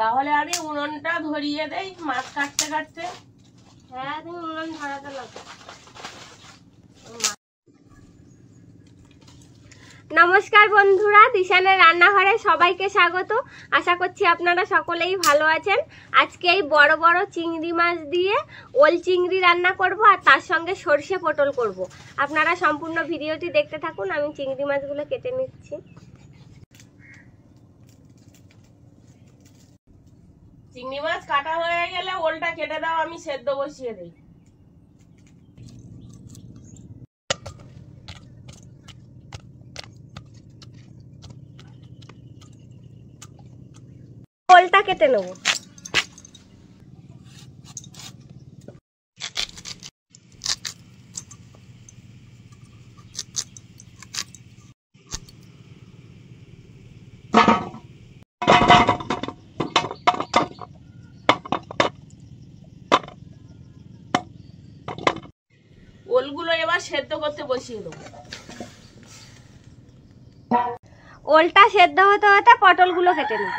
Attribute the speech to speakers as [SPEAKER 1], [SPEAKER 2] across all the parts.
[SPEAKER 1] তাহলে আমি উনুনটা ধরিয়ে দেই মাছ কাটতে কাটতে।
[SPEAKER 2] হ্যাঁ তুমি উনুন ধরাতে লাগো। নমস্কার বন্ধুরা, দিশানের রান্নাঘরে সবাইকে স্বাগত। আশা করছি আপনারা সকলেই ভালো আছেন। আজকে এই বড় বড় চিংড়ি মাছ দিয়ে ওল চিংড়ি রান্না করব, আর তার সঙ্গে সর্ষে পটল করব। আপনারা সম্পূর্ণ ভিডিওটি দেখতে থাকুন। আমি চিংড়ি মাছগুলো কেটে নিচ্ছি।
[SPEAKER 1] চিংড়ি মাছ কাটা হয়ে গেলে ওলটা কেটে দাও, আমি সেদ্ধ বসিয়ে দিই।
[SPEAKER 2] ওলটা কেটে নেব।
[SPEAKER 1] ওলগুলো এবার সেদ্ধ করতে বসিয়ে দেবো।
[SPEAKER 2] ওলটা সেদ্ধ হতে হতে পটলগুলো কেটে নেব।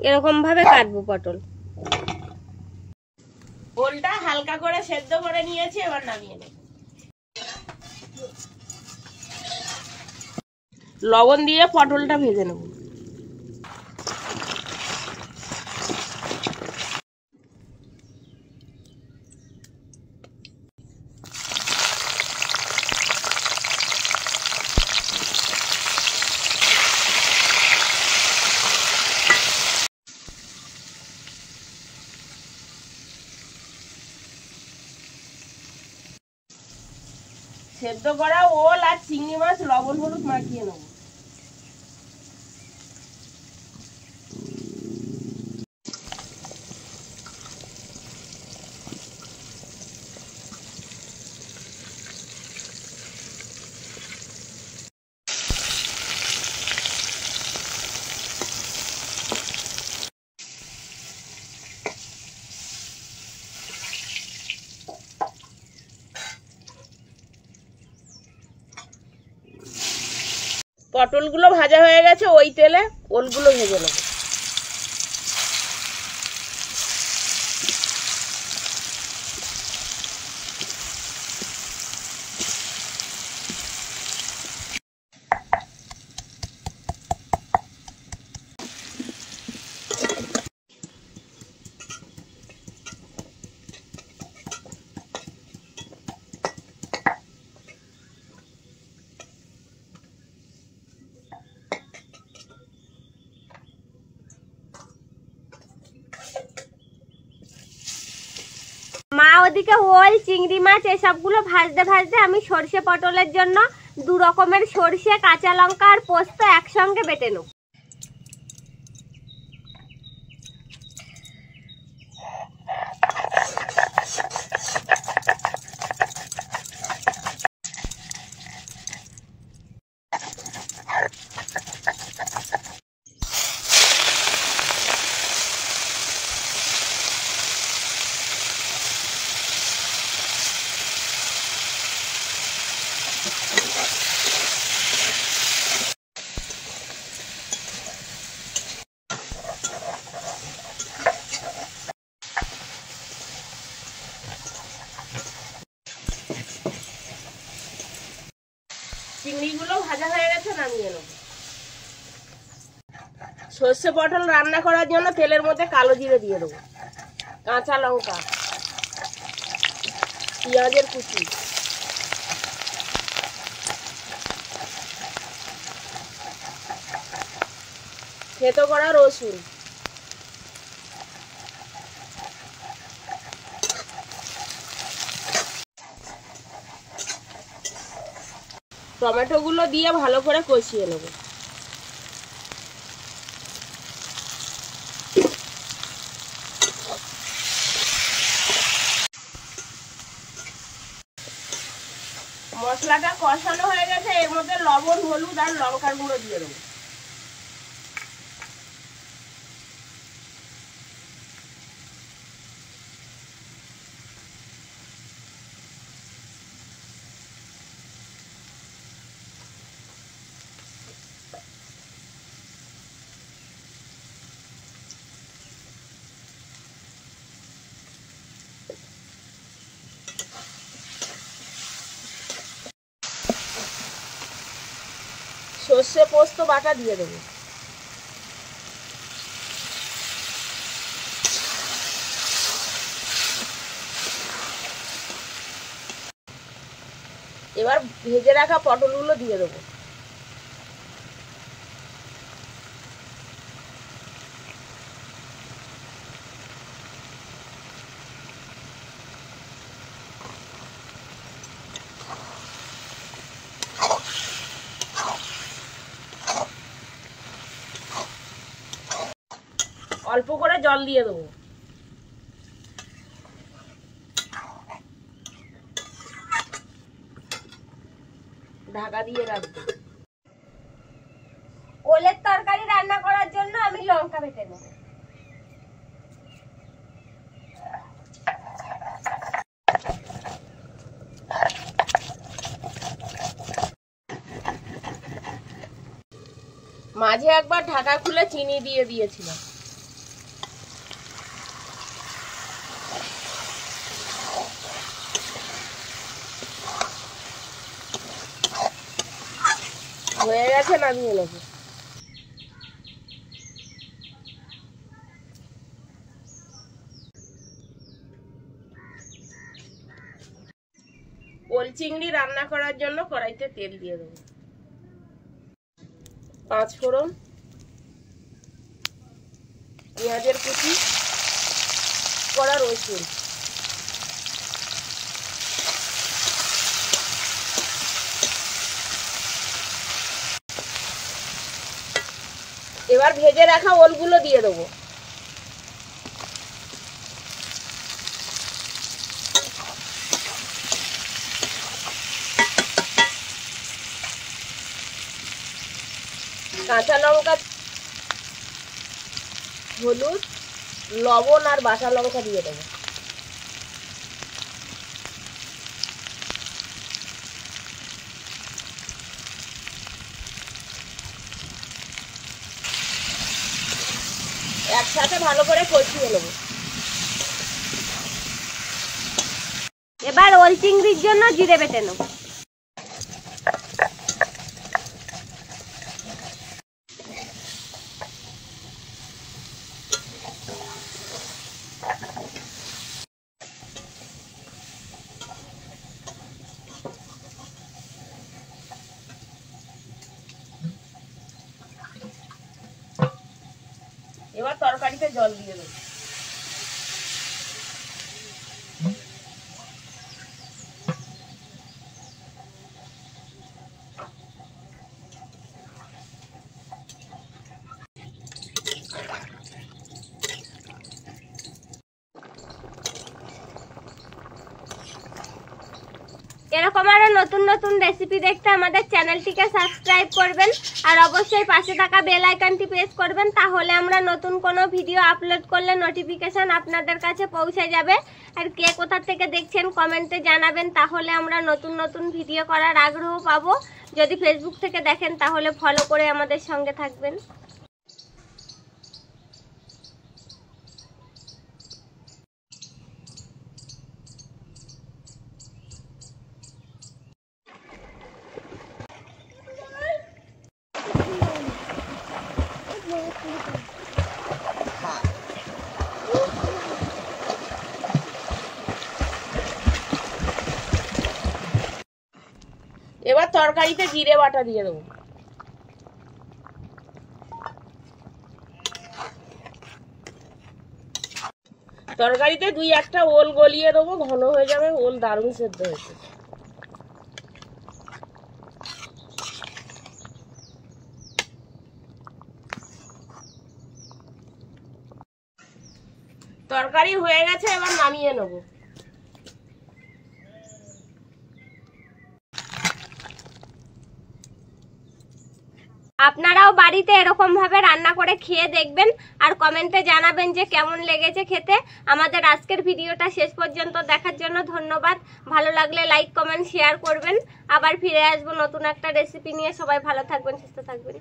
[SPEAKER 2] এরকম ভাবে কাটবো পটল।
[SPEAKER 1] ওলটা হালকা করে সেদ্ধ করে নিয়েছি, এবার নামিয়ে নেব। লবণ দিয়ে পটলটা ভেজে নেব। সেদ্ধ করা ওল আর চিংড়ি মাছ লবণ হলুদ মাখিয়ে নেব। পটলগুলো ভাজা হয়ে গেছে, ওই তেলে ওলগুলো ভেজে নেব।
[SPEAKER 2] মা ওদিকে ওল চিংড়ি মাছ এসবগুলো ভাজতে ভাজতে আমি সর্ষে পটলের জন্য 2 রকমের সর্ষে, কাঁচা লঙ্কা আর পোস্ত একসঙ্গে বেটে নেব।
[SPEAKER 1] চিংড়িগুলো ভাজা হয়ে গেছে, নামিয়ে নেব। সর্ষে পটল রান্না করার জন্য তেলের মধ্যে কালো জিরে দিয়ে দেবো, কাঁচা লঙ্কা, পেঁয়াজের কুচি, থেতো করা রসুন, টমেটো গুলো দিয়ে ভালো করে কষিয়ে নেব। মশলাটা কষানো হয়ে গেছে, এর মধ্যে লবণ হলুদ আর লঙ্কার গুঁড়ো দিয়ে দেবো। সর্ষে পোস্ত বাটা দিয়ে দেবো। এবার ভেজে রাখা পটলগুলো দিয়ে দেবো। অল্প করে জল দিয়ে দেবো। ঢাকা দিয়ে রাখবো।
[SPEAKER 2] ওলের তরকারি রান্না করার জন্য আমি লঙ্কা বেটে নেব।
[SPEAKER 1] মাঝে একবার ঢাকা খুলে চিনি দিয়ে দিয়েছিলাম। হয়ে গেছে, নামিয়ে নেব। ওল চিংড়ি রান্না করার জন্য কড়াইতে তেল দিয়ে দেবো। 5 ফোড়ন, পেঁয়াজের কুচি, কড়া রসুন, এবার ভেজে রাখা ওলগুলো দিয়ে দেবো। কাঁচা লঙ্কা, হলুদ, লবণ আর বাটা লঙ্কা দিয়ে দেবো। একসাথে ভালো করে কষিয়ে নেব।
[SPEAKER 2] এবার ওল চিংড়ির জন্য জিরে বেটে নেব।
[SPEAKER 1] এবার তরকারিতে জল দিয়ে দেবো।
[SPEAKER 2] এরকম আরো নতুন নতুন রেসিপি দেখতে আমাদের চ্যানেলটিকে সাবস্ক্রাইব করবেন আর অবশ্যই পাশে থাকা বেল আইকনটি প্রেস করবেন, তাহলে আমরা নতুন কোনো ভিডিও আপলোড করলে নোটিফিকেশন আপনাদের কাছে পৌঁছে যাবে। আর কে কোথা থেকে দেখছেন কমেন্টে জানাবেন, তাহলে আমরা নতুন নতুন ভিডিও করার আগ্রহ পাবো। যদি ফেসবুক থেকে দেখেন তাহলে ফলো করে আমাদের সঙ্গে থাকবেন।
[SPEAKER 1] এবার তরকারিতে জিরে বাটা দিয়ে দেবো। তরকারিতে 2-1টা ওল গলিয়ে দেবো, ঘন হয়ে যাবে। ওল দারুণ সেদ্ধ হয়েছে। তরকারি হয়ে গেছে, এবার নামিয়ে নেব।
[SPEAKER 2] আপনারাও বাড়িতে এরকম ভাবে রান্না করে খেয়ে দেখবেন আর কমেন্টে জানাবেন যে কেমন লেগেছে খেতে। আমাদের আজকের ভিডিওটা শেষ পর্যন্ত দেখার জন্য ধন্যবাদ। ভালো লাগলে লাইক, কমেন্ট, শেয়ার করবেন। আবার ফিরে আসবো নতুন একটা রেসিপি নিয়ে। সবাই ভালো থাকবেন, সুস্থ থাকবেন।